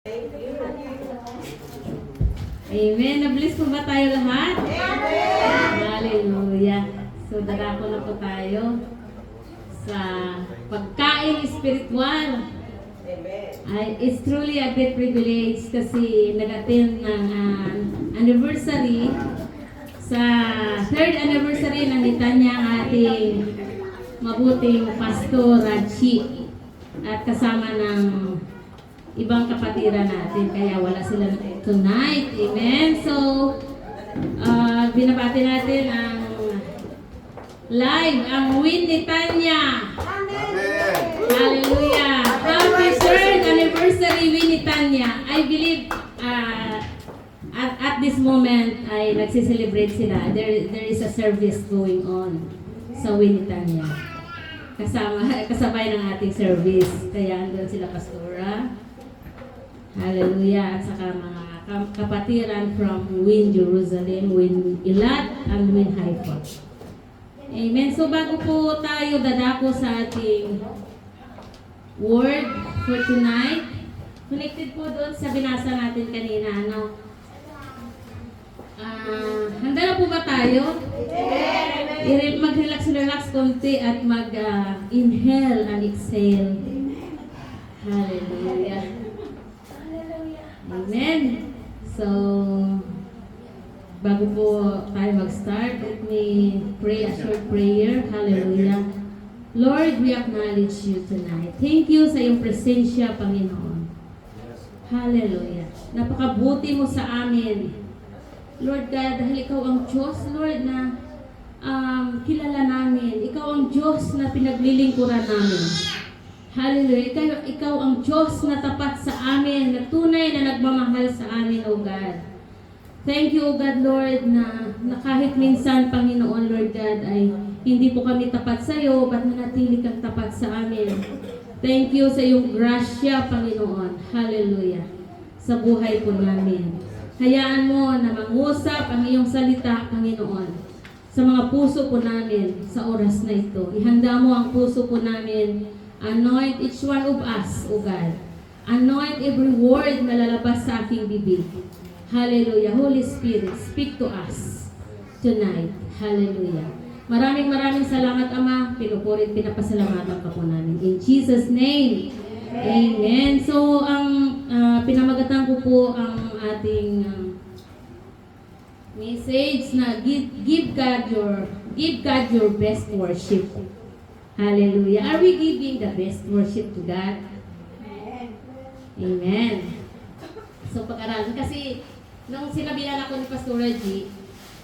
Amen. Na-bless po ba tayo lahat? Amen. Hallelujah. So, darako na po tayo sa pagkain spiritual. It's truly a great privilege kasi nag-attend ng anniversary sa third anniversary ng Litanya ang ating mabuting Pastor Raji at kasama ng ibang kapatiran natin, kaya wala sila tonight. Amen. So, binabati natin ang live, ang Win Litanya. Amen. Hallelujah. Happy third anniversary, Win Litanya. I believe at this moment ay nagsiselebrate sila. There is a service going on sa Win Litanya. Kasabay ng ating service. Kaya andun sila Pastora. Hallelujah. At saka mga kapatiran from Win Jerusalem, Win Ilat, and Win Haifa. Amen. So bago po tayo dadako sa ating word for tonight, connected po doon sa binasa natin kanina. Handa na po ba tayo? Mag-relax konti at mag-inhale and exhale. Hallelujah. Amen. So, bago po tayo mag-start, let me pray a short prayer. Hallelujah. Lord, we acknowledge you tonight. Thank you sa iyong presensya, Panginoon. Hallelujah. Napakabuti mo sa amin. Lord God, dahil ikaw ang Diyos, Lord, na kilala namin. Ikaw ang Diyos na pinaglilingkuran namin. Hallelujah. Ikaw ang Diyos na tapat sa amin, na tunay na nagmamahal sa amin, O God. Thank you, O God, Lord, na kahit minsan, Panginoon, Lord God, ay hindi po kami tapat sa iyo, ba't nanatili kang tapat sa amin. Thank you sa iyong grasya, Panginoon. Hallelujah. Sa buhay po namin. Hayaan mo na mangusap ang iyong salita, Panginoon, sa mga puso po namin sa oras na ito. Ihanda mo ang puso po namin. Anoint each one of us, O God. Anoint every word na lalabas sa aking bibig. Hallelujah. Holy Spirit, speak to us tonight. Hallelujah. Maraming salamat, Ama. Pinupurit, pinapasalamatan ka po namin. In Jesus' name, Amen. So, ang pinamagatan ko po ang ating message na give God your best worship. Hallelujah. Are we giving the best worship to God? Amen. So, pag-aralan. Kasi, nung sinabihan ako ni Pastor Raji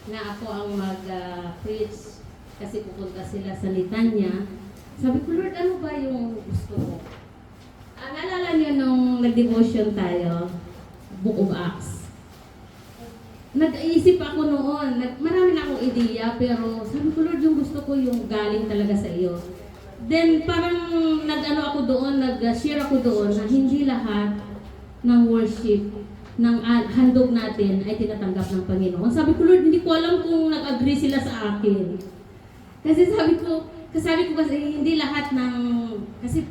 na ako ang mag-preach kasi pupunta sila sa Litanya, sabi ko, Lord, ano ba yung gusto mo? Naalala niyo nung nag-devotion tayo, Book of Acts. Nag-iisip ako noon, marami na akong ideya, pero sabi ko, Lord, yung gusto ko yung galing talaga sa iyo. Then parang nag-share ako doon na hindi lahat ng worship, ng handog natin ay tinatanggap ng Panginoon. Sabi ko, Lord, hindi ko alam kung nag-agree sila sa akin. Kasi sabi ko kasi hindi lahat ng, kasi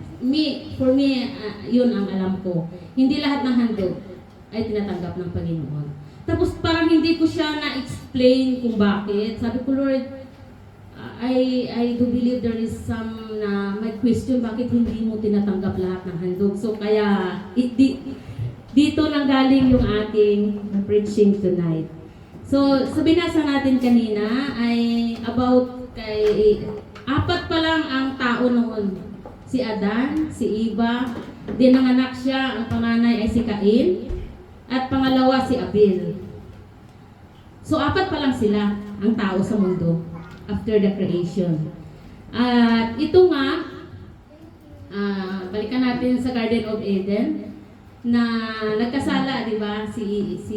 for me, yun ang alam ko. Hindi lahat ng handog ay tinatanggap ng Panginoon. Tapos parang hindi ko siya na-explain kung bakit. Sabi ko, Lord, I do believe there is some na may question bakit hindi mo tinatanggap lahat ng handog. So kaya dito nang galing yung aking preaching tonight. So sa binasa natin kanina ay about kay apat pa lang ang tao noon. Si Adan, si Eva, dinanganak siya, ang panganay ay si Cain, at pangalawa si Abel. So apat pa lang sila ang tao sa mundo after the creation. At ito nga, balikan natin sa Garden of Eden na nagkasala, di ba? Si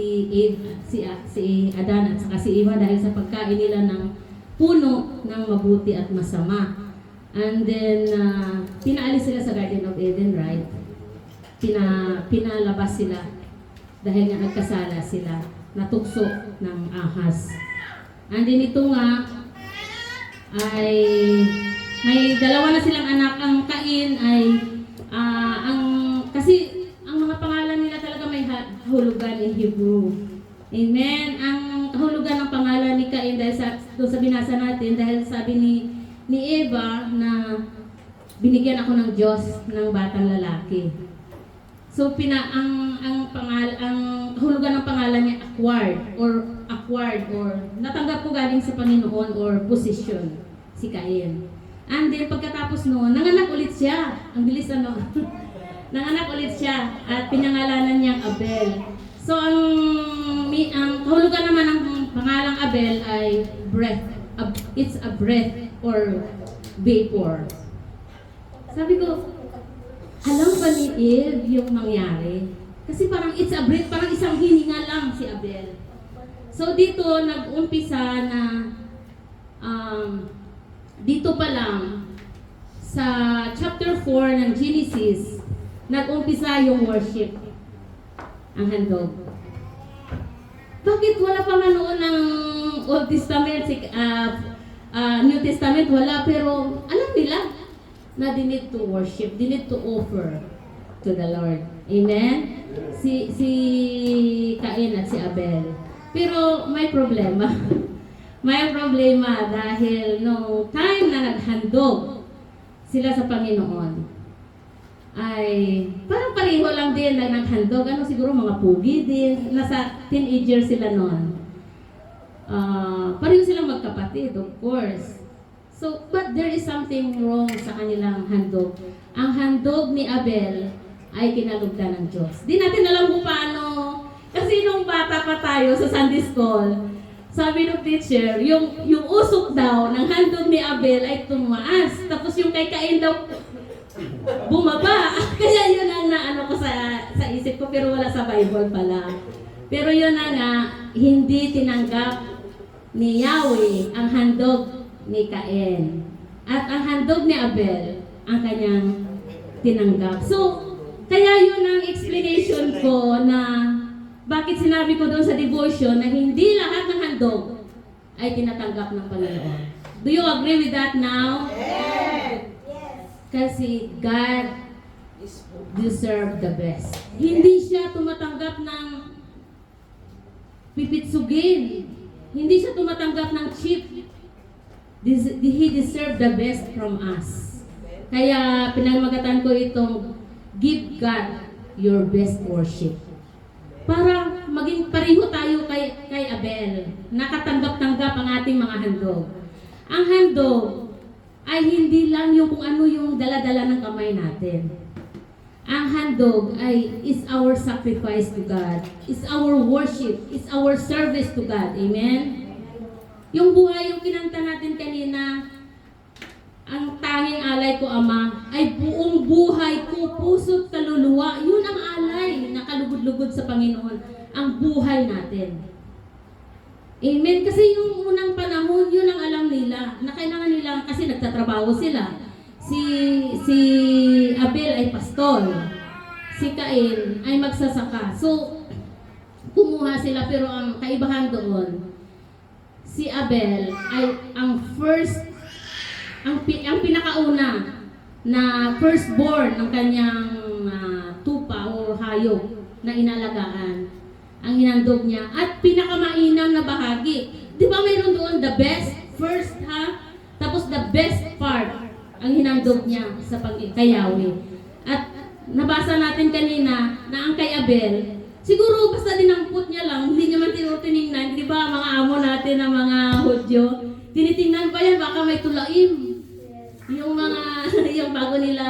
Adan at saka si Eva dahil sa pagkain nila ng puno ng mabuti at masama. And then pinaalis sila sa Garden of Eden, right? Pinalabas sila dahil nga nagkasala sila, natukso ng ahas. And then ito nga ay may dalawa na silang anak. Ang Cain ay kasi ang mga pangalan nila talaga kahulugan in Hebrew. Amen. Ang kahulugan ng pangalan ni Cain dahil doon sa binasa natin, dahil sabi ni Eva na binigyan ako ng Diyos ng batang lalaki. So ang kahulugan ng pangalan niya acquired or natanggap ko galing sa Panginoon or position si Cain. And then pagkatapos noon, nanganak ulit siya. Ang bilis nanganak ulit siya at pinangalanan niyang Abel. So ang kahulugan naman ng pangalang Abel ay breath. It's a breath or vapor. Sabi ko, alam ba ni Eve yung mangyari? Kasi parang it's a breath, parang isang hininga lang si Abel. So dito nag-umpisa na dito pa lang sa chapter 4 ng Genesis, nag-umpisa yung worship. Ang handog. Bakit wala pa man noon ng Old Testament, New Testament, wala, pero alam nila na they need to worship, they need to offer to the Lord. Amen? Si Cain at si Abel. Pero may problema. May problema dahil no time na naghandog sila sa Panginoon, ay parang pareho lang din na naghandog. Ano siguro mga pugi din. Nasa teenager sila noon. Pareho silang magkapatid, of course. So, but there is something wrong sa kanilang handog. Ang handog ni Abel ay kinalugdan ng Diyos. Di natin alam kung paano. Kasi nung bata pa tayo sa Sunday School, sabi ng teacher, yung usok daw ng handog ni Abel ay tumaas. Tapos yung kay Cain daw bumaba. Kaya yun ang naano ko sa isip ko, pero wala sa Bible pala. Pero yun na nga, hindi tinanggap ni Yahweh ang handog ni Cain. At ang handog ni Abel, ang kanyang tinanggap. So, kaya yun ang explanation ko na bakit sinabi ko doon sa devotion na hindi lahat ng handog ay tinatanggap ng Panginoon. Do you agree with that now? Yes. Kasi God deserve the best. Hindi siya tumatanggap ng pipitsugin. Hindi siya tumatanggap ng cheap. He deserve the best from us. Kaya pinamagatan ko itong give God your best worship. Para maging pareho tayo kay Abel. Nakatanggap-tanggap ang ating mga handog. Ang handog ay hindi lang yung kung ano yung dala-dala ng kamay natin. Ang handog is our sacrifice to God. Is our worship. Is our service to God. Amen? Yung buhay, yung kinanta natin kanina, ang tanging alay ko, Ama, ay buong buhay ko, puso't kaluluwa. Yun ang alay na kalugod-lugod sa Panginoon. Ang buhay natin. Amen. Kasi yung unang panahon, yun ang alam nila. Na kailangan nila, kasi nagtatrabaho sila. Si Abel ay pastor. Si Cain ay magsasaka. So, kumuha sila, pero ang kaibahan doon, si Abel ay ang pinakauna na firstborn ng kanyang tupa o hayop na inalagaan. Ang hinandog niya at pinakamainam na bahagi. Di ba mayroon doon the best first tapos the best part ang hinandog niya sa kay Yahweh. At nabasa natin kanina na ang kay Abel, siguro basta dinampot niya lang, hindi niya man tinutinignan. Di ba mga amo natin ng mga Hudyo, tinitingnan pa yan, baka may tulaim. Yung mga, yung bago nila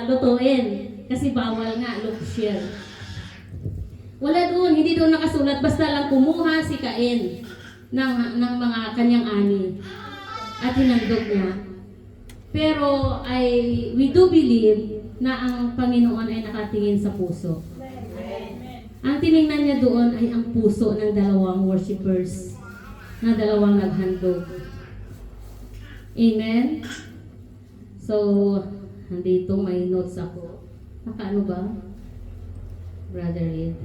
lutuin. Kasi bawal nga, share. Wala doon, hindi doon nakasulat, basta lang kumuha si Cain ng mga kanyang ani at hinandog niya. Pero we do believe na ang Panginoon ay nakatingin sa puso. Ang tiningnan niya doon ay ang puso ng dalawang worshipers, na dalawang naghandog. Amen? So, nandito may notes ako. Nakaano ba? Brother Ed.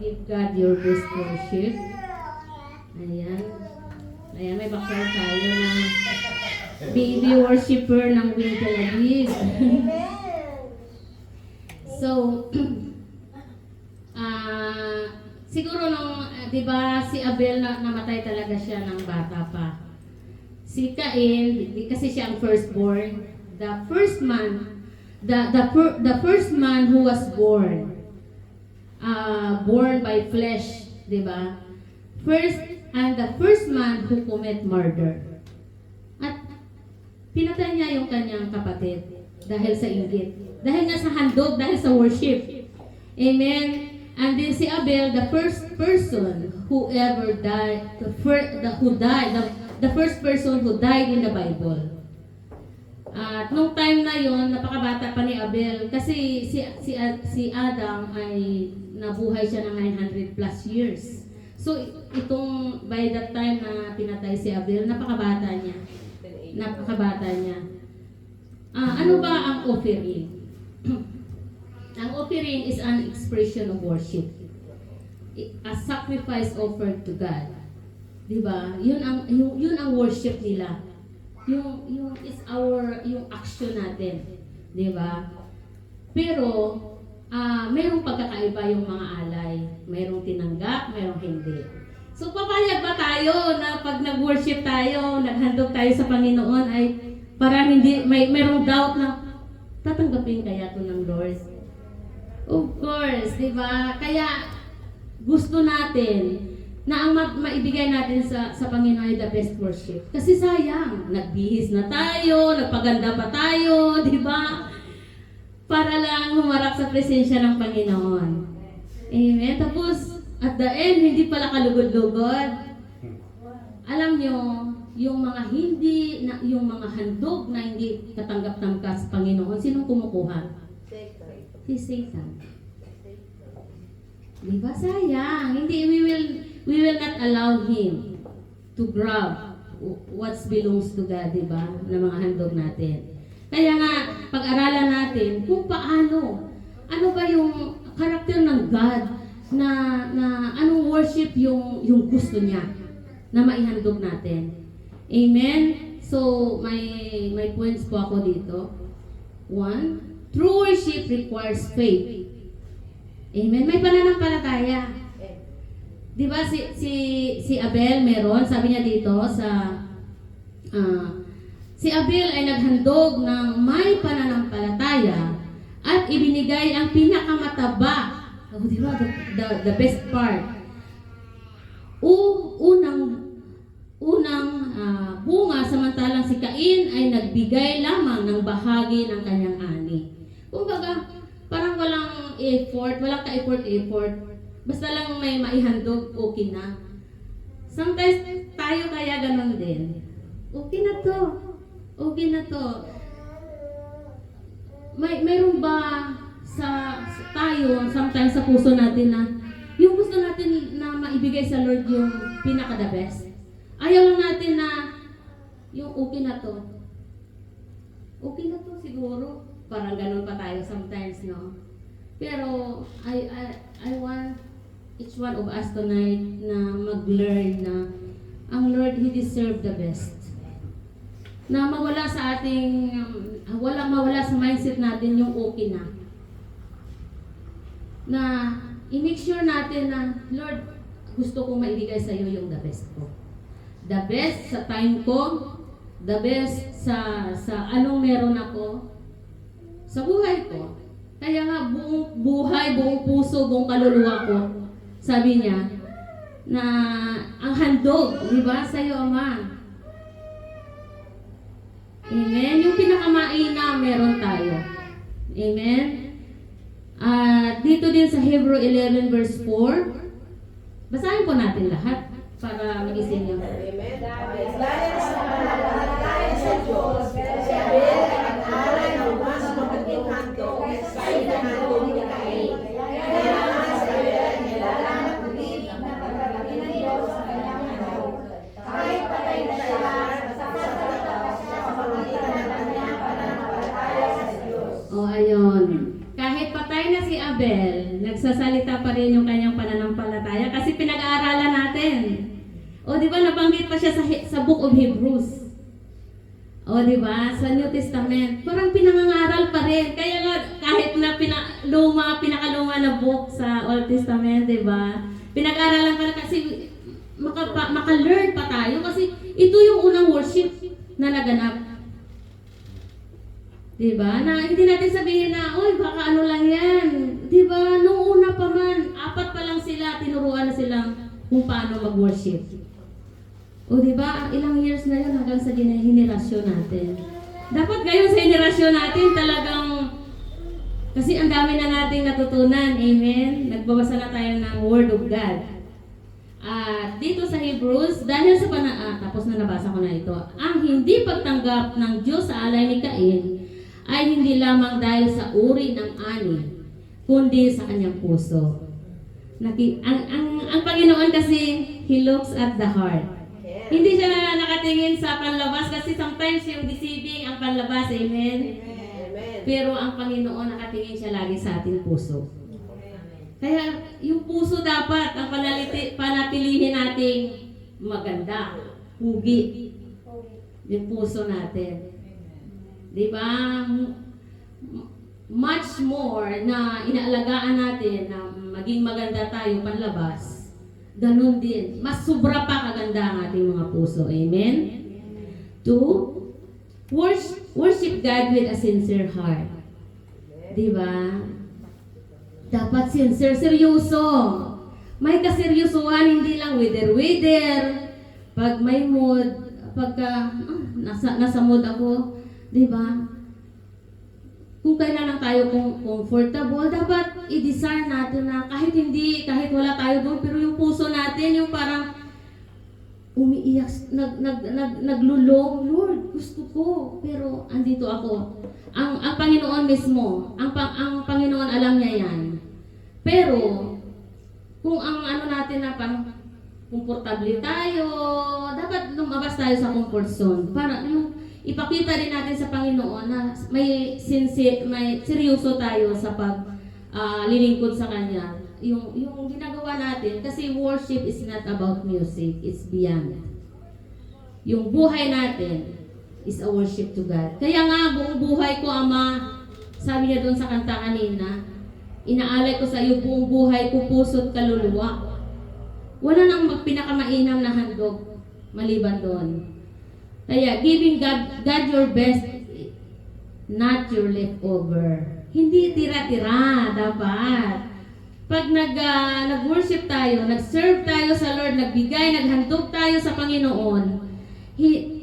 Give God your best worship. Ayan. Ayan, may background tayo na baby worshiper ng Will Tel Aviv. siguro nung, 'di ba, si Abel na namatay talaga siya ng bata pa. Si Cain, kasi siya ang firstborn, the first man, the first man who was born by flesh, 'di ba? The first man who commit murder. At pinatay niya yung kanyang kapatid dahil sa inggit. Dahil nga sa handog, dahil sa worship. Amen. And then si Abel, the first person who ever died, the first person who died in the Bible. At nung time na yon, napakabata pa ni Abel kasi si Adam ay nabuhay siya ng 900 plus years. So itong by that time na pinatay si Abel, napakabata niya. Ano ba ang offering? Ang offering is an expression of worship. A sacrifice offered to God. 'Di ba? Yun ang worship nila. Yung action natin, 'di ba? Pero mayroong pagkakaiba yung mga alay. Mayroong tinanggap, mayroong hindi. So papayag ba tayo na pag nag-worship tayo, naghandog tayo sa Panginoon ay parang hindi mayroong doubt na tatanggapin kaya 'to ng Lord? Of course, 'di ba? Kaya gusto natin na ang maibigay natin sa Panginoon ay the best worship. Kasi sayang, nagbihis na tayo, nagpaganda pa tayo, 'di ba? Para lang humarap sa presensya ng Panginoon. Amen. Tapos at the end, hindi pala kalugod-lugod. Alam nyo, yung mga yung mga handog na hindi katanggap-tanggap sa Panginoon, sinong kumukuha? Si Satan. Diba? Sayang. We will not allow him to grab what belongs to God, diba? Na mga handog natin. Kaya nga, pag-aralan natin kung paano, ano ba yung karakter ng God na anong worship yung gusto niya na maihandog natin. Amen? So, may points po ako dito. 1, true worship requires faith. Amen? May pananampalataya. Di ba si Abel meron, sabi niya dito si Abel ay naghandog ng may pananampalataya at ibinigay ang pinakamataba. Oh, di ba? The best part. Unang bunga, samantalang si Cain ay nagbigay lamang ng bahagi ng kanyang ani. Kumbaga, parang walang effort, walang ka-effort. Basta lang may maihandog, okay na. Sometimes tayo kaya ganun din. Okay na to. Mayroon ba sa tayo, sometimes sa puso natin na yung gusto natin na maibigay sa Lord yung pinaka-the best. Ayaw lang natin na yung okay na to. Okay na to siguro. Parang ganun pa tayo sometimes, no? Pero I want each one of us tonight na mag-learn na ang Lord, He deserves the best. Na mawala sa ating, mawala sa mindset natin yung okay na. Na i-make sure natin na, Lord, gusto kong maibigay sa iyo yung the best ko. The best sa time ko, the best sa anong meron ako, sa buhay ko. Kaya nga buong buhay, buong puso, buong kaluluwa ko, sabi niya, na ang handog, di ba, sa iyo, Ama. Amen? Yung pinakamaina, meron tayo. Amen? At dito din sa Hebrew 11 verse 4, basahin po natin lahat para mag-isip niyo. Amen. Dahil sa pananampalataya sa Diyos, si Abel ay nag-aral ng mas magandang handog sa itinhandog ni Cain. Kaya naman si Abel ay nilalang at ulit ang napagalaki ng Diyos sa kanyang handog. Kahit patay na siya, sasasalat siya sa pagitan ng kanyang pananampalataya sa Diyos. O ayun. Kahit patay na si Abel, nagsasalita pa rin yung kanyang pananampalataya kasi pinag-aaralan natin. O di ba nabanggit pa siya sa Book of Hebrews. O di ba sa New Testament, parang pinangangaral pa rin. Kaya nga kahit na pinakaluma na book sa Old Testament, di ba? Pinag-aralan pa na kasi maka-learn pa tayo kasi ito yung unang worship na naganap. Diba? Na hindi natin sabihin na, uy, baka ano lang yan. Diba? Nung una pa man, 4 pa lang sila, tinuruan na silang kung paano mag-worship. O diba? Ilang years na yun hanggang sa henerasyon natin. Dapat ngayon sa henerasyon natin talagang, kasi ang dami na nating natutunan. Amen? Nagbabasa na tayo ng Word of God. At dito sa Hebrews, dahil sa tapos na nabasa ko na ito, ang hindi pagtanggap ng Diyos sa alay ni Cain ay hindi lamang dahil sa uri ng ani, kundi sa kanyang puso. Ang Panginoon kasi, He looks at the heart. Hindi siya nakatingin sa panlabas kasi sometimes yung deceiving ang panlabas, amen? Pero ang Panginoon nakatingin siya lagi sa ating puso. Kaya yung puso dapat ang panatilihin nating maganda, pugi. Yung puso natin. Di ba? Much more na inaalagaan natin na maging maganda tayo panlabas, ganun din. Mas sobra pa kaganda ang ating mga puso. Amen? 2, worship God with a sincere heart. Di ba? Dapat sincere, seryoso. May kaseryosohan, hindi lang wither. Pag may mood, pagka nasa mood ako, di ba? Kung kailan lang tayo comfortable, dapat i-desire natin na kahit wala tayo doon, pero yung puso natin, yung parang umiiyak, naglulong, Lord, gusto ko, pero andito ako. Ang Panginoon mismo, ang Panginoon alam niya yan. Pero, kung ang natin na parang komportable tayo, dapat lumabas tayo sa comfort zone. Para yung ipakita din natin sa Panginoon na may seryoso tayo sa lilingkod sa Kanya. Yung ginagawa natin, kasi worship is not about music, it's beyond. Yung buhay natin is a worship to God. Kaya nga, buong buhay ko, Ama, sabi niya doon sa kanta kanina, inaalay ko sa iyo buong buhay ko, puso't kaluluwa. Wala nang pinakamainam na handog maliban doon. Kaya, giving God your best, not your leftover. Hindi tira-tira, dapat. Pag nag-worship tayo, nag-serve tayo sa Lord, nagbigay, naghandog tayo sa Panginoon,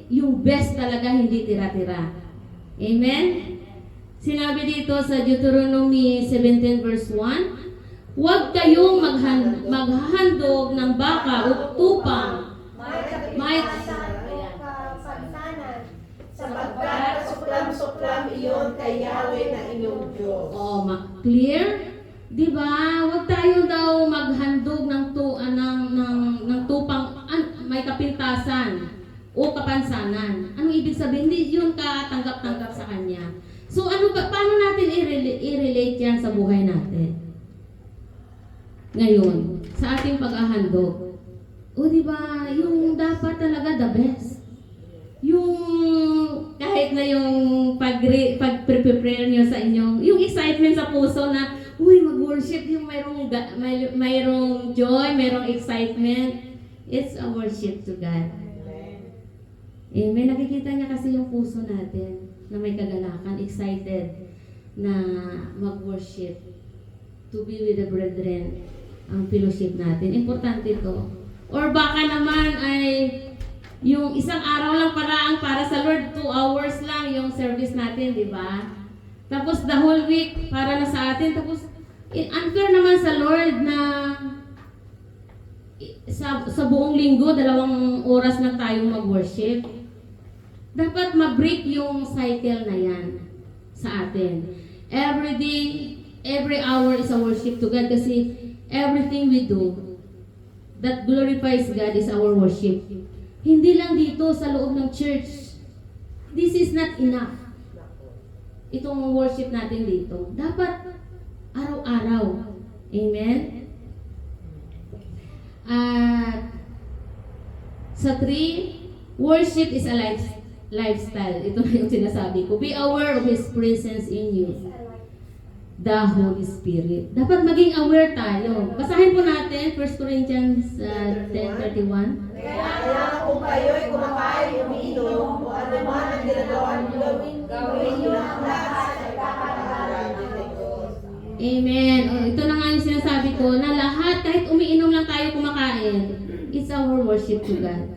yung best talaga, hindi tira-tira. Amen? Sinabi dito sa Deuteronomy 17 verse 1, huwag kayong maghahandog ng baka o tupang, sapagkat suklam-suklam iyon kay Yahweh na inyong Diyos. Clear? Diba? Huwag tayo daw maghandog ng tupang may kapintasan o kapansanan. Anong ibig sabihin? Hindi yun katanggap-tanggap sa Kanya. So paano natin i-relate yan sa buhay natin? Ngayon, sa ating pag-ahandog. O diba, yung dapat talaga the best. Yung kahit na yung pag-prepare nyo sa inyong, yung excitement sa puso na, uy, mag-worship, yung mayroong joy, mayroong excitement. It's a worship to God. Amen. Nakikita niya kasi yung puso natin na may kagalakan, excited na mag-worship, to be with the brethren, ang fellowship natin. Importante ito. Or baka naman ay yung isang araw lang para sa Lord, 2 hours lang yung service natin, di ba? Tapos the whole week para na sa atin. Tapos unfair naman sa Lord na sa buong linggo, 2 oras na tayong mag-worship. Dapat ma-break yung cycle na yan sa atin. Every day, every hour is a worship to God kasi everything we do that glorifies God is our worship. Hindi lang dito sa loob ng church. This is not enough. Itong worship natin dito. Dapat araw-araw. Amen? At sa 3, worship is a lifestyle. Ito na yung sinasabi ko. Be aware of His presence in you. the Holy Spirit. Dapat maging aware tayo. Basahin po natin 1 Corinthians 10:31. Kaya kung kayo'y kumakain, umiinom, o ano man ang ginagawa niyo, gawin niyo ang lahat sa ikakataran ng Diyos. Amen. Ito na nga yung sinasabi ko, na lahat, kahit umiinom lang tayo kumakain, it's our worship to God.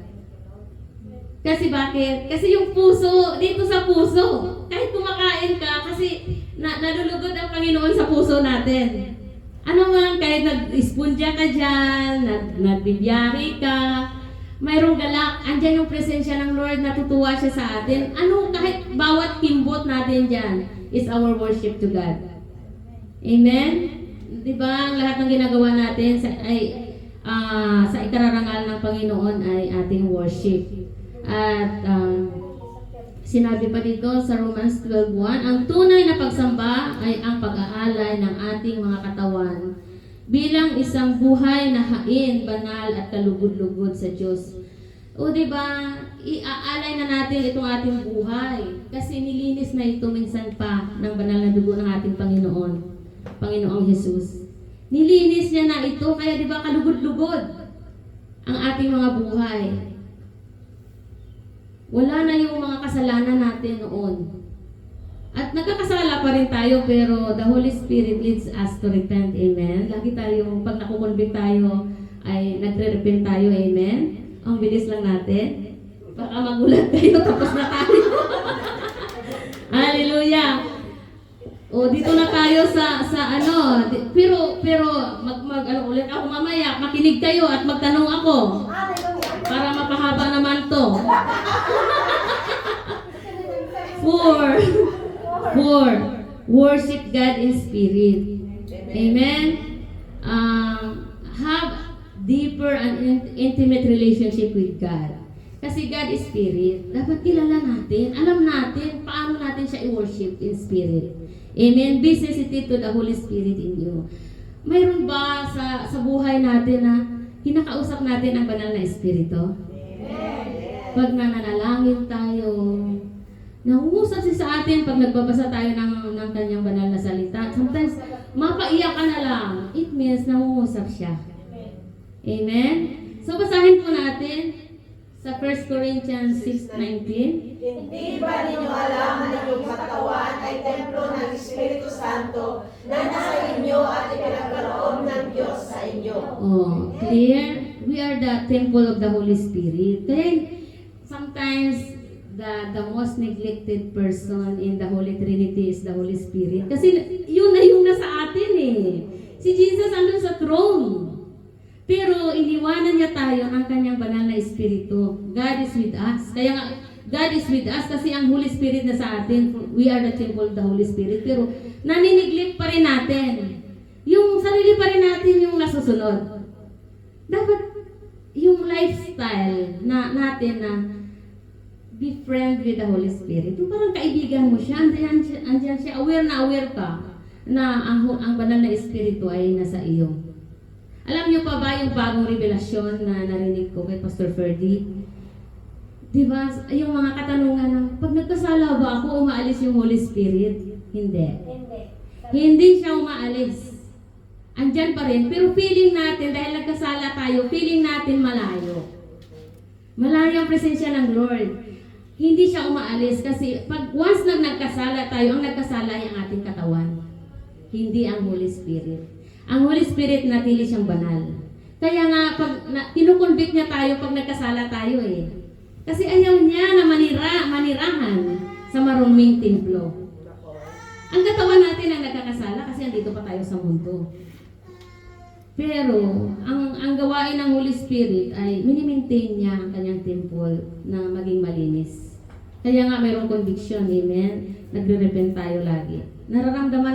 Kasi bakit? Kasi yung puso, dito sa puso, kahit kumakain ka, kasi nalulugod ang Panginoon sa puso natin. Ano man, kahit nag-spunja ka dyan, nagbibiyahe ka, mayroong galak, andyan yung presensya ng Lord, natutuwa siya sa atin. Ano, kahit bawat kimbot natin dyan, is our worship to God. Amen? Diba, ang lahat ng ginagawa natin sa ikararangal ng Panginoon ay ating worship. At sinabi pa dito sa Romans 12:1, ang tunay na pagsamba ay ang pag-aalay ng ating mga katawan bilang isang buhay na hain, banal at kalugod-lugod sa Diyos. O diba, iaalay na natin itong ating buhay kasi nilinis na ito minsan pa ng banal na dugo ng ating Panginoong Jesus. Nilinis niya na ito, kaya diba kalugod-lugod ang ating mga buhay. Wala na yung mga kasalanan natin noon. At nagkakasala pa rin tayo, pero the Holy Spirit leads us to repent. Amen? Lagi tayo, pag nakukonvict tayo, ay nagre-repent tayo. Amen? Ang bilis lang natin. Baka magulat kayo, tapos na tayo. Hallelujah! O, dito na tayo sa ano. Pero ano ulit ako mamaya. Makinig kayo at magtanong ako. Para mapahaba naman to. 4. Worship God in spirit. Amen? Have deeper and intimate relationship with God. Kasi God is spirit. Dapat kilala natin. Alam natin paano natin siya i-worship in spirit. Amen? Be sensitive to the Holy Spirit in you. Mayroon ba sa buhay natin na kinakausap natin ang banal na espiritu? Pag nananalangin tayo, nangungusap siya sa atin pag nagbabasa tayo ng kanyang banal na salita. Sometimes, mapaiyak ka na lang. It means nangungusap siya. Amen? So, basahin po natin sa 1 Corinthians 6:19. Hindi ba ninyo alam na inyong katawan ay templo ng Espiritu Santo na nasa inyo at ipinagkaloob ng Diyos sa inyo? Oh, clear? We are the temple of the Holy Spirit. Kaya sometimes the most neglected person in the Holy Trinity is the Holy Spirit. Kasi yun na yung nasa atin eh. Si Jesus andun sa throne. Pero iniwanan niya tayo ang kanyang banal na espiritu. God is with us. Kaya nga, God is with us kasi ang Holy Spirit na sa atin. We are the temple of the Holy Spirit. Pero naniniglect pa rin natin. Yung sarili pa rin natin yung nasusunod. Dapat yung lifestyle natin na be friend with the Holy Spirit. Yung parang kaibigan mo siya. Andiyan siya. Aware ka na ang banal na espiritu ay nasa iyo. Alam niyo pa ba yung bagong revelasyon na narinig ko kay Pastor Ferdy? Diba, yung mga katanungan ng, pag nagkasala ba ako, umaalis yung Holy Spirit? Hindi. Hindi siya umaalis. Andyan pa rin. Pero feeling natin, dahil nagkasala tayo, feeling natin malayo. Malayo ang presensya ng Lord. Hindi siya umaalis kasi pag once nagkasala tayo, ang nagkasala ay ang ating katawan. Hindi ang Holy Spirit. Ang Holy Spirit natili siyang banal. Kaya nga, kinukonvict niya tayo pag nagkasala tayo eh. Kasi ayaw niya na manirahan sa maruming templo. Ang katawan natin ang nagkakasala kasi andito pa tayo sa mundo. Pero, ang gawain ng Holy Spirit ay minimaintain niya ang kanyang temple na maging malinis. Kaya nga mayroong conviction, amen? Nagre-repent tayo lagi. Nararamdaman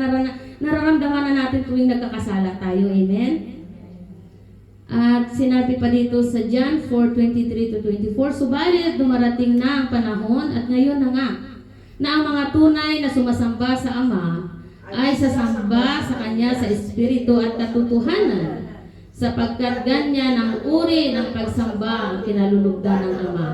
na natin tuwing nagkakasala tayo, amen? At sinabi pa dito sa John 4:23-24, subalit dumarating na ang panahon at ngayon na nga, na ang mga tunay na sumasamba sa Ama ay sasamba sa Kanya sa Espiritu at katotohanan, sapagkat ganyan ang uri ng pagsamba ang kinalulugdan ng Ama.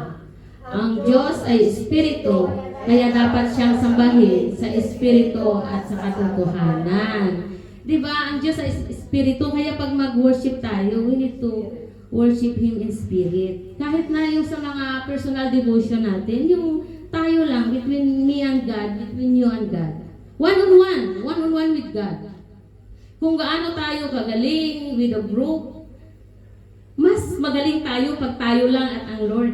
Ang Diyos ay Espiritu, Kaya dapat siyang sambahin sa espiritu at sa katotohanan. Di ba? Ang Diyos sa espiritu, kaya pag mag-worship tayo, we need to worship Him in spirit. Kahit na yung sa mga personal devotion natin, yung tayo lang, between me and God, between you and God. One-on-one with God. Kung gaano tayo kagaling with a group, mas magaling tayo pag tayo lang at ang Lord.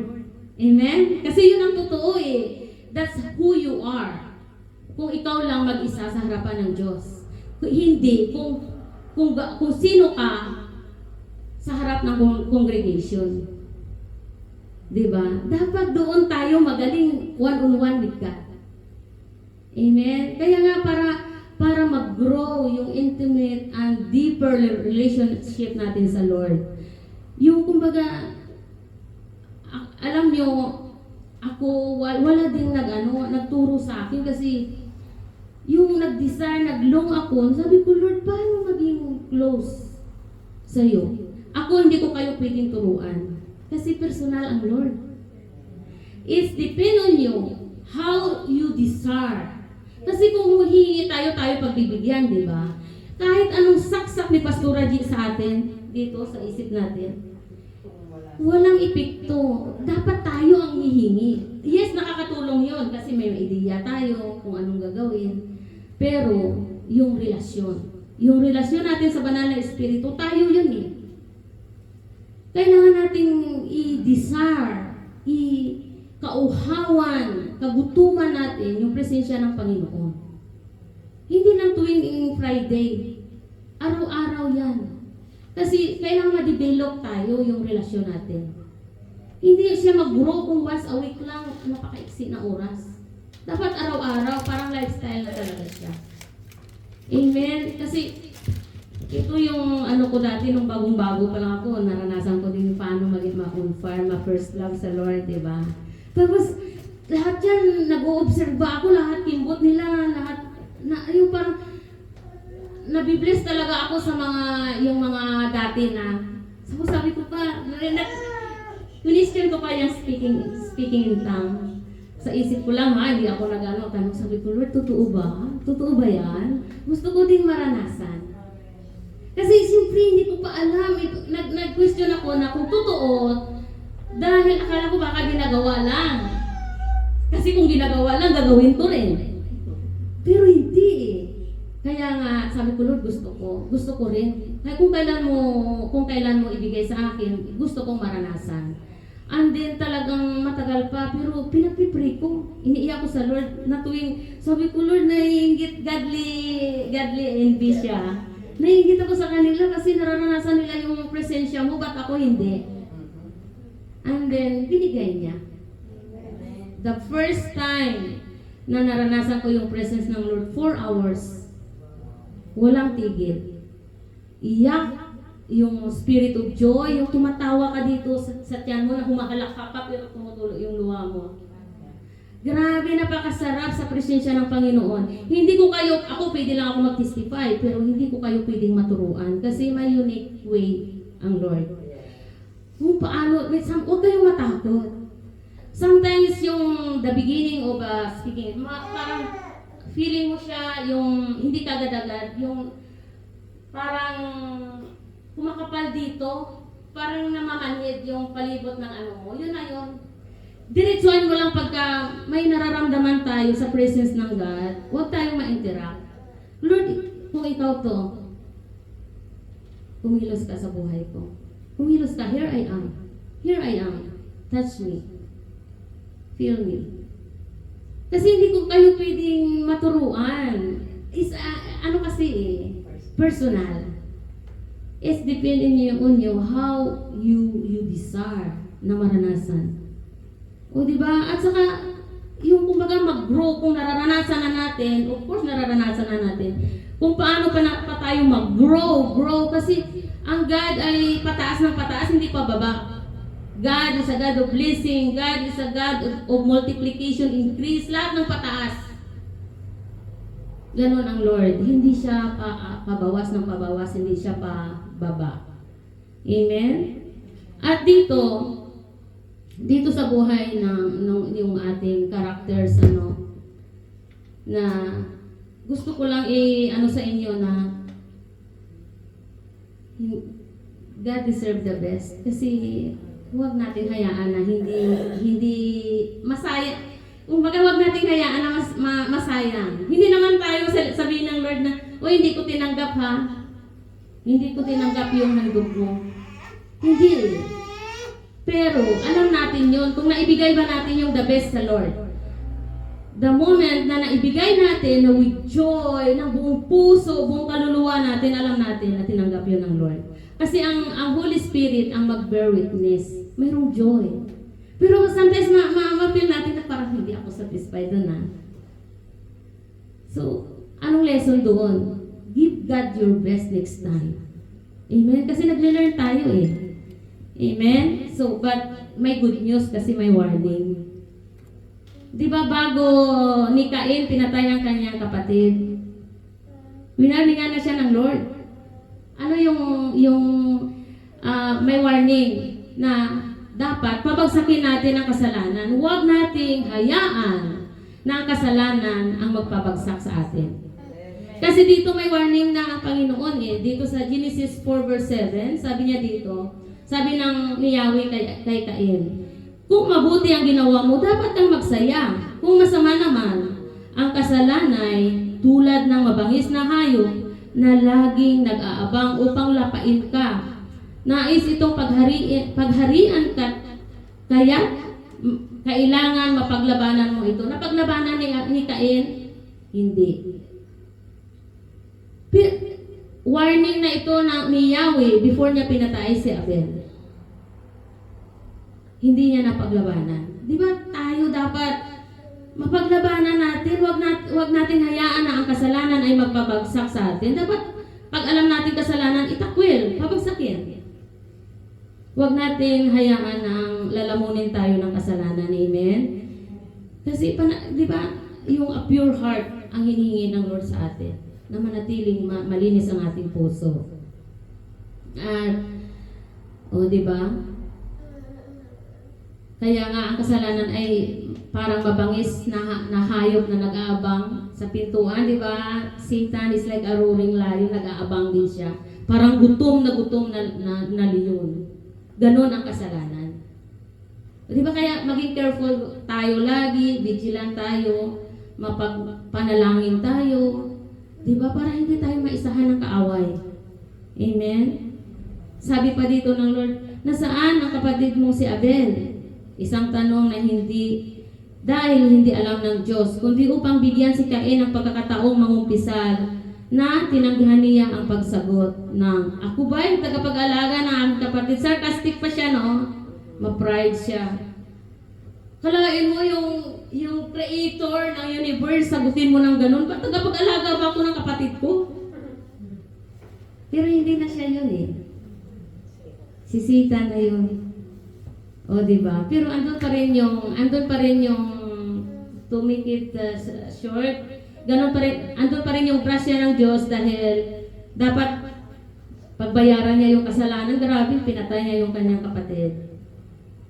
Amen? Kasi yun ang totoo eh. That's who you are. Kung ikaw lang mag-isa sa harapan ng Diyos. Hindi, kung sino ka sa harap ng congregation. Diba? Dapat doon tayo magaling one-on-one with God. Amen? Kaya nga para mag-grow yung intimate and deeper relationship natin sa Lord. Yung kumbaga, alam nyo, ako, wala ding nagturo sa akin kasi yung nag-desire, nag-long ako, sabi ko, Lord, paano maging close sa'yo? Ako, hindi ko kayo pwedeng turuan. Kasi personal ang Lord. It's depend on you, how you desire. Kasi kung humihingi tayo pagbibigyan, di ba? Kahit anong saksak ni Pastora G sa atin, dito sa isip natin, walang epekto. Dapat tayo ang hihingi. Yes, nakakatulong yon kasi may ideya tayo kung anong gagawin. Pero, yung relasyon natin sa banal na espiritu, tayo yun eh. Kailangan nating i-desire, kauhawan, kagutuman natin yung presensya ng Panginoon. Hindi lang tuwing Friday. Araw-araw yan. Kasi kailangan ma-develop tayo yung relasyon natin. Hindi siya mag-grow kung once a week lang, napakaiksi na oras. Dapat araw-araw, parang lifestyle na talaga siya. Amen? Kasi ito yung ko dati, nung bagong-bago pa lang ako, naranasan ko din paano maging ma-confirm, ma-first love sa Lord, diba? Tapos, lahat yan, nag-o-observe ako, lahat kimbot nila, lahat, yung parang, nabibless talaga ako sa yung mga dati na, sabi ko pa, question ko pa yung speaking in tongue. Sa isip ko lang hindi ako tanong, sabi ko, Lord, totoo ba? Totoo ba yan? Gusto ko din maranasan. Kasi siyempre, hindi ko pa alam, nag-question ako na kung totoo, dahil akala ko baka ginagawa lang. Kasi kung ginagawa lang, gagawin ko rin. Pero hindi eh. Kaya nga, sabi ko, Lord, gusto ko rin. Kaya kung kailan mo ibigay sa akin, gusto kong maranasan. And then talagang matagal pa, pero pinagpipray ko. Iniiyak ko sa Lord na tuwing, sabi ko, Lord, naiingit godly envy siya. Naiingit ako sa kanila kasi nararanasan nila yung presensya mo, ba't ako hindi? And then, binigay niya. The first time na naranasan ko yung presence ng Lord, 4 hours. Walang tigil. Iyak, yung spirit of joy, yung tumatawa ka dito sa tiyan mo na humahalak ka pa pero tumutulo yung luha mo. Grabe, napakasarap sa presensya ng Panginoon. Ako pwede lang ako mag-testify, pero hindi ko kayo pwedeng maturuan kasi may unique way ang Lord. Kung paano, huwag kayong matakot. Sometimes yung the beginning of speaking, parang feeling mo siya yung hindi kagad-agad, yung parang kumakapal dito, parang namamanhid yung palibot ng mo. Yun na yun. Diretsuhan mo lang pagka may nararamdaman tayo sa presence ng God, huwag tayong ma-interact. Lord, kung ikaw to, kumilos ka sa buhay ko. Kumilos ka, here I am. Here I am. Touch me. Feel me. Kasi hindi ko kayo pwedeng maturuan. Kasi personal. It's depending on you how you desire na maranasan. O diba? At saka, yung kumbaga mag-grow, kung nararanasan na natin, of course nararanasan na natin, kung paano pa tayo mag-grow, kasi ang God ay pataas ng pataas, hindi pa baba. God is a God of blessing, God is a God of multiplication, increase, lahat ng pataas. Ganon ang Lord. Hindi siya pabawas ng pabawas, hindi siya pa baba. Amen? At dito, dito sa buhay ng yung ating characters, na gusto ko lang sa inyo na God deserve the best. Kasi huwag natin hayaan na hindi masaya. Kumbaga, huwag natin hayaan na masayang. Hindi naman tayo sabihin ng Lord na, "Uy, hindi ko tinanggap ha. Hindi ko tinanggap yung handog mo." Hindi. Pero, alam natin yun. Kung naibigay ba natin yung the best sa Lord. The moment na naibigay natin na with joy, ng buong puso, buong kaluluwa natin, alam natin na tinanggap yun ng Lord. Kasi ang Holy Spirit ang mag-bear witness. Mayroong joy. Pero sometimes ma-feel natin na parang hindi ako satisfied doon na. So, anong lesson doon? Give God your best next time. Amen? Kasi nag-learn tayo eh. Amen? So, but may good news kasi may warning. Di ba bago ni Cain pinatay ang kanyang kapatid? Winarningan na siya ng Lord. Ano yung may warning na dapat pabagsakin natin ang kasalanan. Huwag nating hayaan na ang kasalanan ang magpabagsak sa atin. Kasi dito may warning na ang Panginoon eh. Dito sa Genesis 4 verse 7, sabi niya dito, sabi ni Yahweh kay Cain, "Kung mabuti ang ginawa mo, dapat kang magsaya. Kung masama naman, ang kasalanan ay tulad ng mabangis na hayop na laging nag-aabang upang lapain ka. Nais itong pagharian ka, kaya kailangan mapaglabanan mo ito." Napaglabanan ni Cain? Hindi. Warning na ito ni Yahweh before niya pinatay si Abel. Hindi niya napaglabanan. Di ba tayo dapat mapaglabanan natin? Huwag natin hayaan na ang kasalanan ay magpabagsak sa atin. Dapat pag alam natin kasalanan, itakwil, pabagsakin. Huwag natin hayaan na lalamunin tayo ng kasalanan. Amen? Kasi, di ba, yung a pure heart ang hinihingi ng Lord sa atin, na manatiling malinis ang ating puso. At, di ba? Kaya nga ang kasalanan ay parang mabangis na hayop na nag-aabang sa pintuan, di ba? Satan is like a roaring lion, nag-aabang din siya. Parang gutom na leon. Ganon ang kasalanan. Di ba kaya maging careful tayo lagi, vigilant tayo, mapagpanalangin tayo. Di ba? Para hindi tayo maisahan ng kaaway. Amen? Sabi pa dito ng Lord, "Nasaan ang kapatid mong si Abel?" Isang tanong na dahil hindi alam ng Diyos, kundi upang bigyan si Cain ng pagkakataong mangumpisal na tinanggihan niya ang pagsagot ng, "Ako ba yung tagapag-alaga ng aking kapatid?" Sarcastic pa siya, no? Ma-pride siya. Kalain mo yung creator ng universe, sagutin mo ng ganun, "Ba't tagapag-alaga ba ako ng kapatid ko?" Pero hindi na siya yun eh. Si Satan na yun. O, diba? Pero andun pa rin yung to make it short, andun pa rin yung grasya ng Diyos dahil dapat pagbayaran niya yung kasalanan. Grabe, pinatay niya yung kanyang kapatid.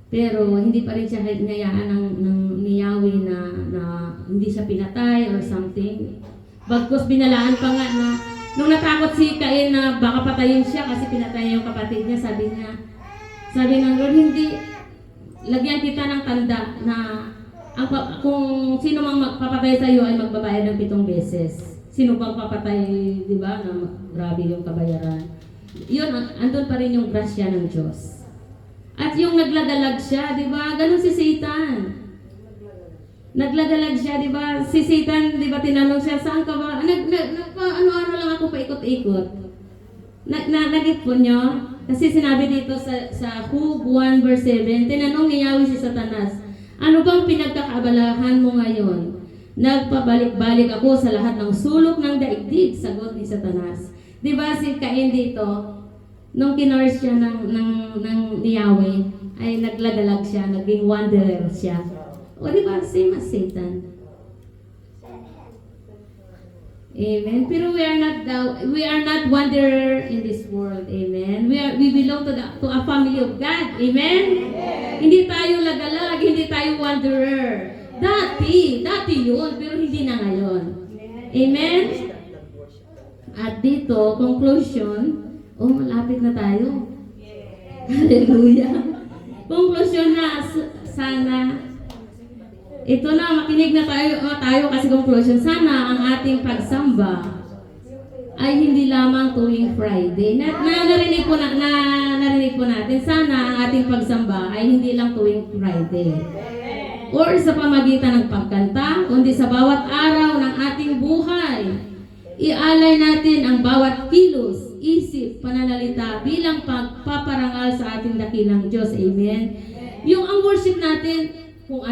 Pero hindi pa rin siya hinayaan ni Yahweh na hindi siya pinatay or something. Bagkus binalaan pa nga na nung natakot si Cain na baka patayin siya kasi pinatay niya yung kapatid niya, sabi ng Lord, "Hindi, lagyan kita ng tanda na kung sino mang magpapatay sa iyo ay magbabayad ng 7 beses. Sino bang papatay, di ba, na grabe yung kabayaran. Yun, andun pa rin yung grasya ng Diyos. At yung naglagalag siya, di ba, ganun si Satan. Naglagalag siya, di ba? Si Satan, di ba, tinanong siya, "Saan ka ba?" Ano-ano lang ako paikot-ikot. Nagit po nyo? Kasi sinabi dito sa Hug 1 verse 7, tinanong ni Yahweh si Satanas, "Ano bang pinagkakaabalahan mo ngayon? Nagpabalik-balik ako sa lahat ng sulok ng daigdig," sagot ni Satanas. Di ba si Cain dito, nung kinurse siya ni Yahweh, ay naglagalag siya, naging wanderer siya. O di ba, same as Satan. Amen. Pero we are not wanderer in this world. Amen. We belong to a family of God. Amen. Hindi tayo lagalag, hindi tayo wanderer. Dati yun, pero hindi na ngayon. Amen. At dito, conclusion, malapit na tayo. Hallelujah. Conclusion na, sana ito na, makinig na tayo kasi conclusion. Sana ang ating pagsamba ay hindi lamang tuwing Friday. Narinig po natin, sana ang ating pagsamba ay hindi lang tuwing Friday. Or sa pamagitan ng pagkanta, kundi sa bawat araw ng ating buhay. Ialay natin ang bawat kilos, isip, pananalita bilang pagpaparangal sa ating dakilang Diyos. Amen. Yung ang worship natin, kung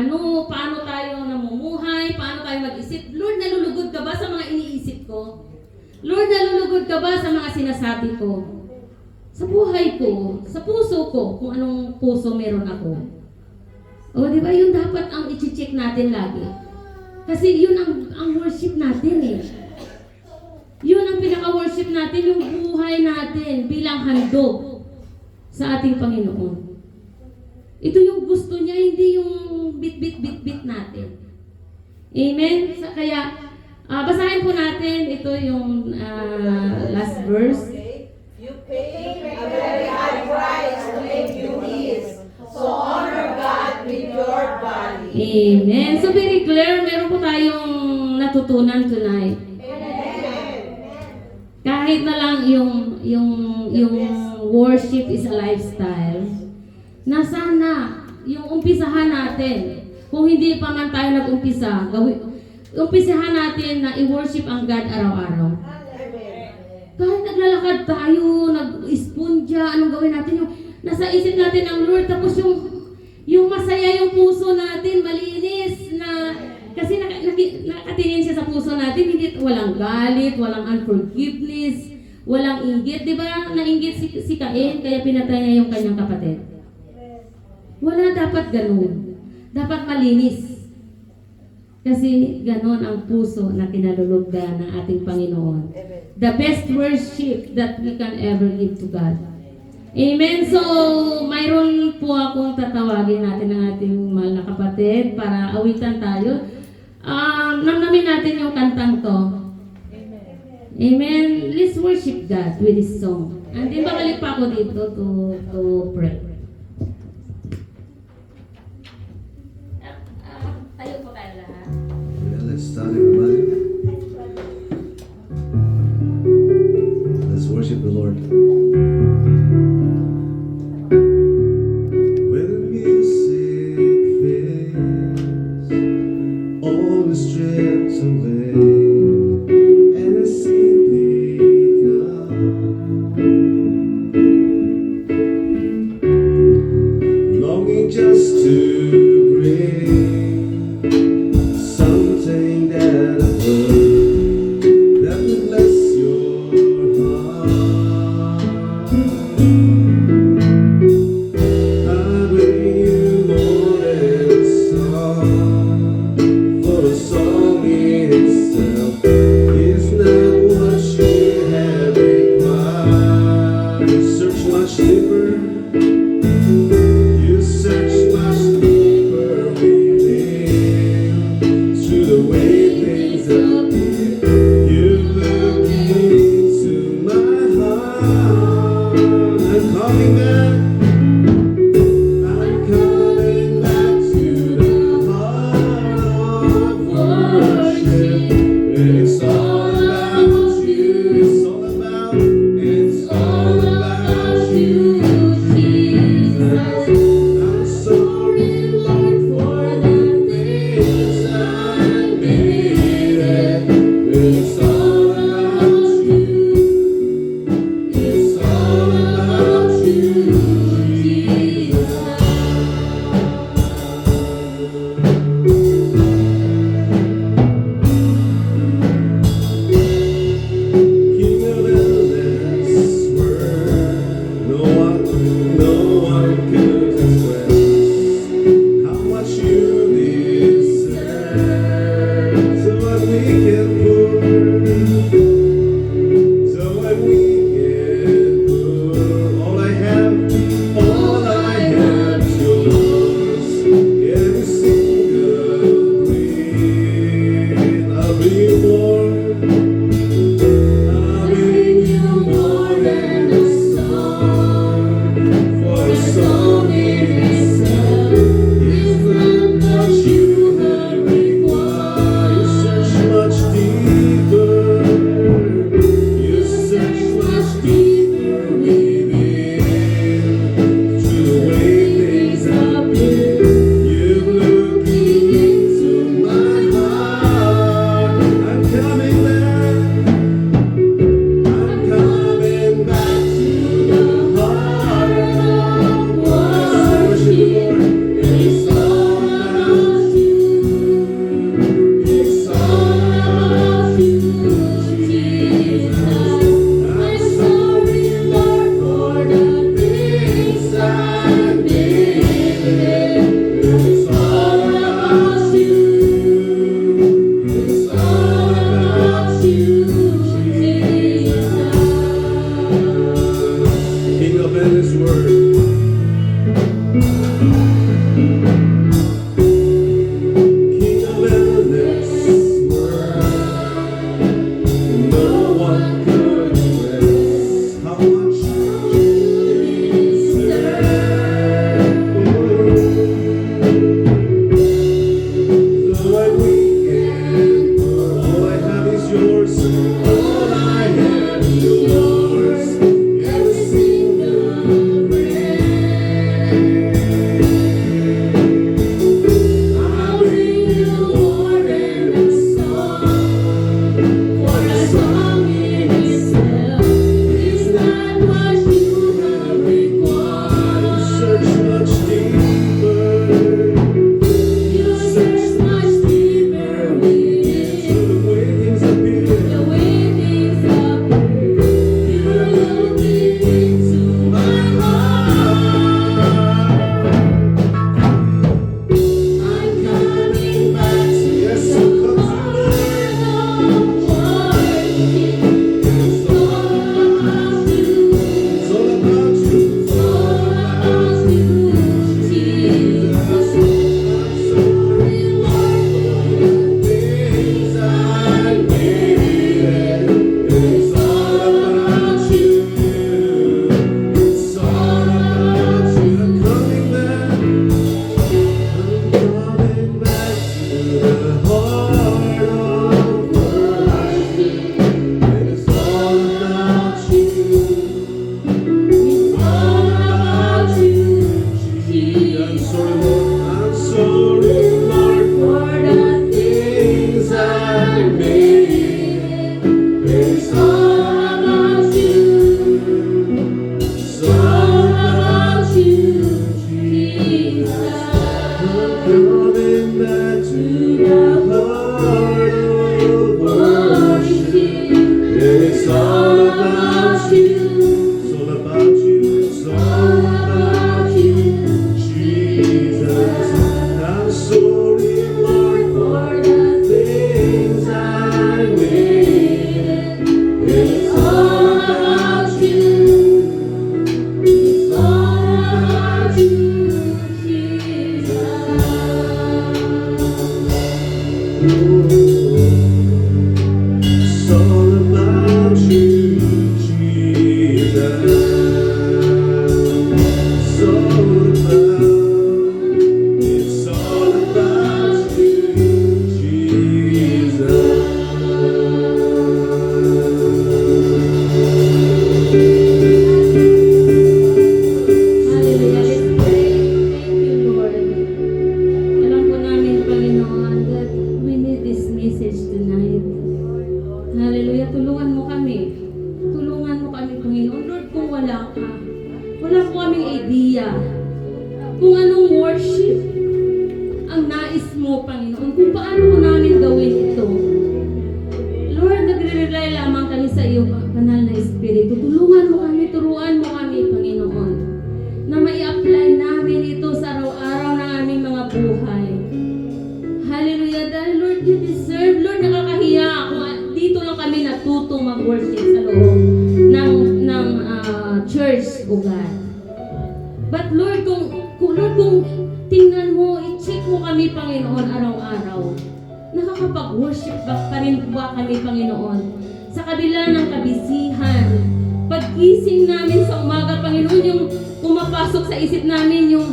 paano tayo namumuhay, paano tayo mag-isip. Lord, nalulugod ka ba sa mga iniisip ko? Lord, nalulugod ka ba sa mga sinasabi ko? Sa buhay ko, sa puso ko, kung anong puso meron ako. Di ba? Yun dapat ang i-check natin lagi. Kasi yun ang worship natin eh. Yun ang pinaka-worship natin, yung buhay natin bilang handog sa ating Panginoon. Ito yung gusto niya, hindi yung bit natin. Amen? Kaya, basahin po natin, ito yung last verse. You paid a very high price to make you His. So honor God with your body. Amen. So very clear, meron po tayong natutunan tonight. Amen. Kahit na lang yung worship is a lifestyle, na sana yung umpisahan natin, kung hindi pa man tayo nag-umpisa, umpisahan natin na i-worship ang God araw-araw. Kahit naglalakad tayo, nag-ispundya, anong gawin natin, yung nasa isip natin ang Lord, tapos yung masaya yung puso natin, malinis, na kasi nakatingin siya sa puso natin, hindi walang galit, walang unforgiveness, walang inggit. Di ba nainggit si Cain, kaya pinatay niya yung kanyang kapatid? Wala, dapat ganun. Dapat malinis. Kasi ganun ang puso na kinalulugdan ng ating Panginoon. The best worship that we can ever give to God. Amen. So, mayroon po akong tatawagin natin ng ating mahal na kapatid para awitan tayo. Namnamin natin yung kantang to. Amen. Let's worship God with this song. And then babalik pa ako dito to pray. Tayo po tayo lahat. Let's start, everybody. Let's worship the Lord. When the music fades, all is stripped away, and I simply come, longing just to bring something that I would, that would bless your heart. I bring you more than a song, for a song in itself is not what you have required. You search much deeper, you search much deeper within, through the way things appear. You look into my heart. I'm coming back. I'm coming back to the heart of worship. It's all about you. It's all about you, Jesus. I'm sorry, Lord, for the things I made. It's all about you. It's all about you, King of endless world, no one could express how much you deserve. Though I'm weak and all I have is yours, all I have is yours, every single breath. I'll bring you more than a song, for a song in itself is not what you have required. Search much deeper. You search much deeper within. The way things appear. The way things appear. You look deep into my heart. I'm coming back to Yes, the I'm coming heart of worship. It's all about you. It's all about you. It's all about you, Jesus. I'm sorry, Lord, for the things I did. It's all about you. It's all about you. I'm coming back. I'm coming back to the heart of worship. It's all about you. It's all about you, Jesus. I'm sorry, Lord. I'm sorry, Lord, for the things I made. It's all about you. It's all about you, Jesus. I'm coming back to the heart of worship. It's all about you. It's all about you. It's all about you, Jesus. I'm sorry, Lord, for the things I made. It's all about you. It's all about you, Jesus. It's all about you, Jesus. It's all about you, Hallelujah. Let's pray. Thank you, Lord. Alam po namin, Panginoon, that we need this message tonight. Hallelujah. Tulungan mo kami. Tulungan mo kami, Panginoon. Lord, kung wala ka, wala po kaming idea kung anong worship ang nais mo, Panginoon. Kung paano mo namin gawin ito. Lord, nagre-rely lamang kami sa iyo, Banal na Espiritu. Tulungan mo kami, turuan mo kami, Panginoon, na mai-apply namin ito sa araw-araw ng aming mga buhay. Hallelujah. Dahil Lord, you deserve. Lord, nakakahiya ako. Dito lang kami natutong mag-worship sa loob ng church, O God. But Lord, kung tingnan mo, i-check mo kami, Panginoon, araw-araw. Nakakapag-worship pa rin ba kami, Panginoon? Sa kabila ng kabisihan, pag-gising namin sa umaga, Panginoon, yung pumapasok sa isip namin yung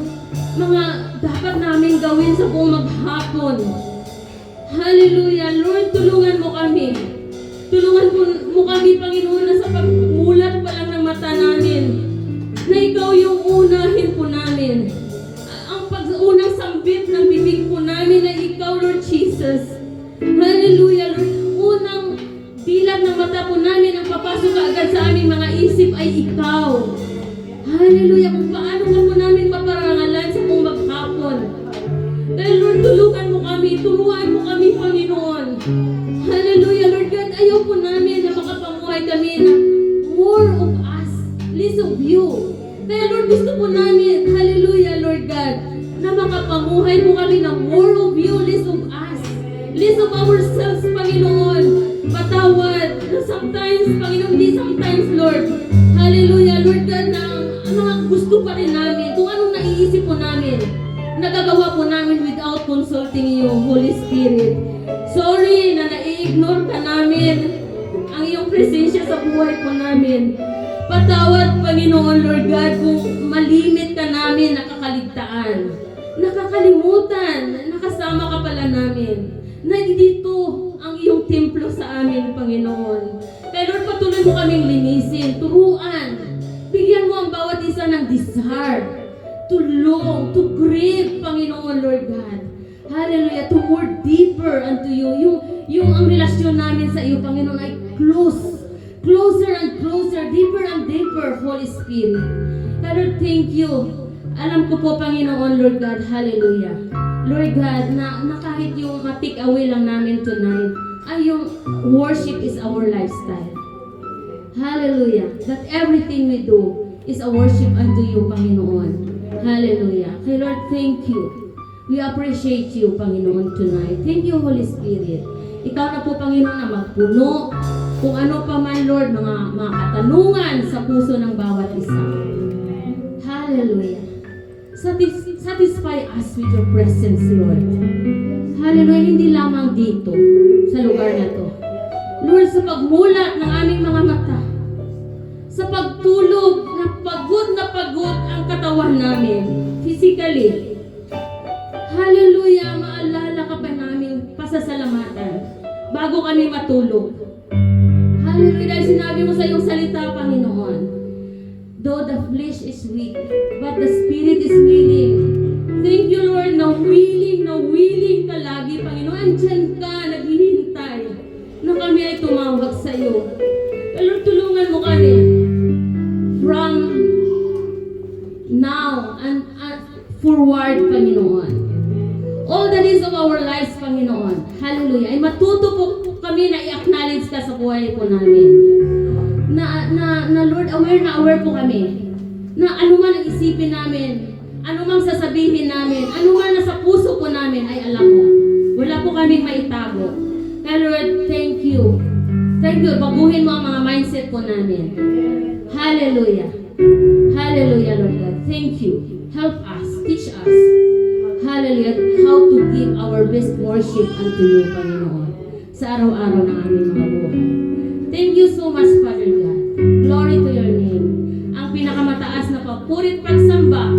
mga dapat namin gawin sa buong maghapon. Hallelujah. Lord, tulungan mo kami. Tulungan mo kami, Panginoon, na sa pagmulat pa lang ng mata namin, na ikaw yung unahin po namin. Ang pag-unang sambit ng bibig po namin na ikaw, Lord Jesus. Hallelujah, Lord. Unang dilat ng mata po namin, ang papasok agad sa aming mga isip ay ikaw. Hallelujah. Kung paano ka po namin maparangalan sa buong maghapon. Dahil Lord, tulungan mo kami, turuan mo kami, Panginoon. Hallelujah, Lord God. Ayaw po namin na makapamuhay kami na more of us, less of you. Kaya Lord, gusto po namin, hallelujah, Lord God, na makapamuhay mo kami na more of you, less of us. Less of ourselves, Panginoon. Patawad na sometimes, Panginoon, hindi sometimes, Lord. Hallelujah, Lord God, na mga gusto pa rin namin, kung anong naiisip po namin, nagagawa po namin without consulting you, Holy Spirit. Sorry na nai-ignore ka namin ang iyong presensya sa buhay po namin. Patawad, Panginoon, Lord God, kung malimit ka namin nakakaligtaan, nakakalimutan, nakasama ka pala namin. Nandito ang iyong templo sa amin, Panginoon. Kaya Lord, patuloy mo kaming linisin, turuan. Bigyan mo ang bawat isa ng desire, to long, to crave, Panginoon, Lord God. Hallelujah, to more deeper unto you. Yung ang relasyon namin sa iyo, Panginoon, ay closer and closer, deeper and deeper, Holy Spirit. Kaya Lord, thank you. Alam ko po, Panginoon, Lord God, hallelujah. Lord God, na kahit yung ma-take away lang namin tonight, ay yung worship is our lifestyle. Hallelujah. That everything we do is a worship unto you, Panginoon. Hallelujah. Kay Lord, thank you. We appreciate you, Panginoon, tonight. Thank you, Holy Spirit. Ikaw na po, Panginoon, na magpuno kung ano pa man, Lord, mga katanungan sa puso ng bawat isa. Hallelujah. Satisfy us with your presence, Lord. Hallelujah. Hindi lamang dito, sa lugar na to. Lord, sa pagmulat ng aming mga mata, sa pagtulog na pagod ang katawan namin, physically. Hallelujah. Maalala ka pa namin pasasalamatan bago kami matulog. Hallelujah. Dahil sinabi mo sa iyong salita, Panginoon, though the flesh is weak, but the spirit is willing. Thank you, Lord, na willing ka lagi, Panginoon. Andyan ka, naghihintay na kami ay tumawag sa iyo. Lord, tulungan mo kami from now and forward, Panginoon. All the days of our lives, Panginoon, hallelujah, ay matuto po kami na i-acknowledge ka sa buhay po namin. Na Lord, aware po kami na ano man ang isipin namin, ano mang sasabihin namin, ano man nasa puso po namin, ay alam mo. Wala po kaming maitago. Kaya Lord, thank you. Thank you. Baguhin mo ang mga mindset po namin. Hallelujah. Hallelujah, Lord God. Thank you. Help us. Teach us. Hallelujah. How to give our best worship unto you, Panginoon, sa araw-araw ng aming mga buhay. Thank you so much, Father God. Glory to your name. Ang pinakamataas na papurit pagsamba